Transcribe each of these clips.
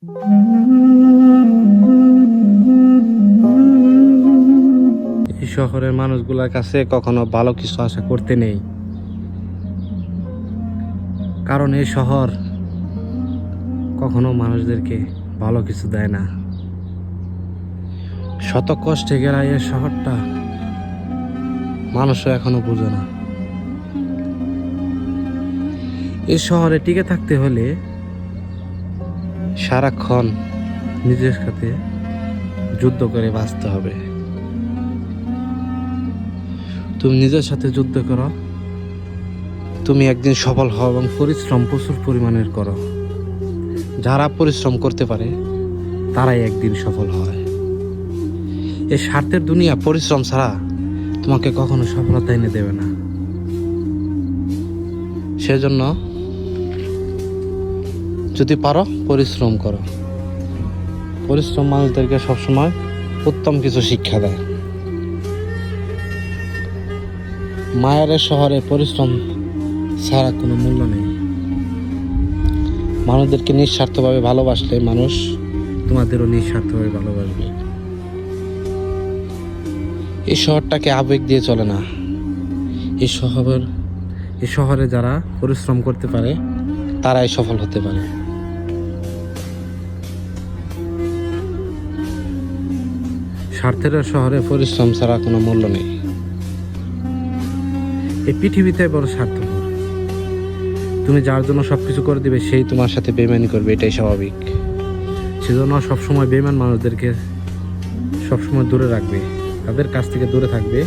এই শহরের মানুষগুলোর কাছে কখনো ভালো কিছু আশা করতে নেই, কারণ এই শহর কখনো মানুষদেরকে ভালো কিছু দেয় না। শত কষ্টে গেরা এই শহরটা মানুষও এখনো বোঝে না। এই শহরে টিকে থাকতে হলে সারাক্ষণ নিজের সাথে যুদ্ধ করে বাঁচতে হবে। তুমি নিজের সাথে যুদ্ধ করো, তুমি একদিন সফল হও এবং পরিশ্রম প্রচুর পরিমাণের করো। যারা পরিশ্রম করতে পারে তারাই একদিন সফল হয়। এই স্বার্থের দুনিয়া পরিশ্রম ছাড়া তোমাকে কখনো সফলতা এনে দেবে না। সেজন্য যদি পারো পরিশ্রম করো। পরিশ্রম মানুষদেরকে সবসময় উত্তম কিছু শিক্ষা দেয়। মায়ারের শহরে পরিশ্রম ছাড়া কোনো মূল্য নেই। মানুষদেরকে নিঃস্বার্থভাবে ভালোবাসলে মানুষ তোমাদেরও নিঃস্বার্থভাবে ভালোবাসবে। এই শহরটাকে আবেগ দিয়ে চলে না। এই শহরে যারা পরিশ্রম করতে পারে তারাই সফল হতে পারে। স্বার্থের শহরে পরিশ্রম ছাড়া কোনো মূল্য নেই। এই পৃথিবীতে বড় স্বার্থপর। তুমি যার জন্য সবকিছু করে দিবে সেই তোমার সাথে বেইমানি করবে, এটাই স্বাভাবিক। সেজন্য সবসময় বেইমান মানুষদেরকে সবসময় দূরে রাখবে, তাদের কাছ থেকে দূরে থাকবে,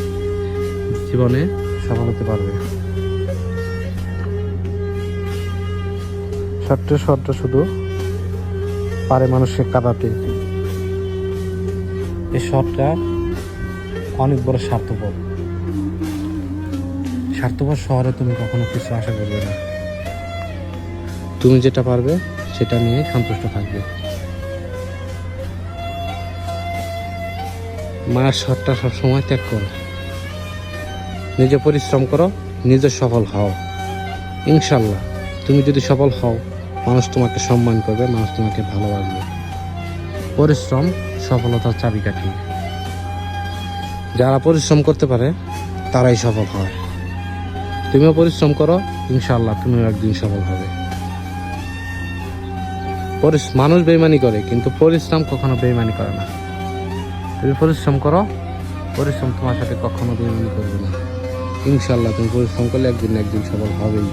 জীবনে সফল হতে পারবে। শহরটা শুধু পারে মানুষকে কাঁদাতে। এই শহরটা অনেক বড় স্বার্থপর। স্বার্থপর শহরে তুমি কখনো কিছু আশা করবে না। তুমি যেটা পারবে সেটা নিয়ে সন্তুষ্ট থাকবে। মায়ের শহরটা সবসময় ত্যাগ করো, নিজে পরিশ্রম করো, নিজে সফল হও। ইনশাল্লাহ তুমি যদি সফল হও, মানুষ তোমাকে সম্মান করবে, মানুষ তোমাকে ভালোবাসবে। পরিশ্রম সফলতার চাবিকাঠি। যারা পরিশ্রম করতে পারে তারাই সফল হয়। তুমিও পরিশ্রম করো, ইনশাল্লাহ তুমিও একদিন সফল হবে। মানুষ বেইমানি করে, কিন্তু পরিশ্রম কখনো বেইমানি করে না। তুমি পরিশ্রম করো, পরিশ্রম তোমার সাথে কখনো বেইমানি করবে না। ইনশাল্লাহ তুমি পরিশ্রম করলে একদিন সফল হবেই।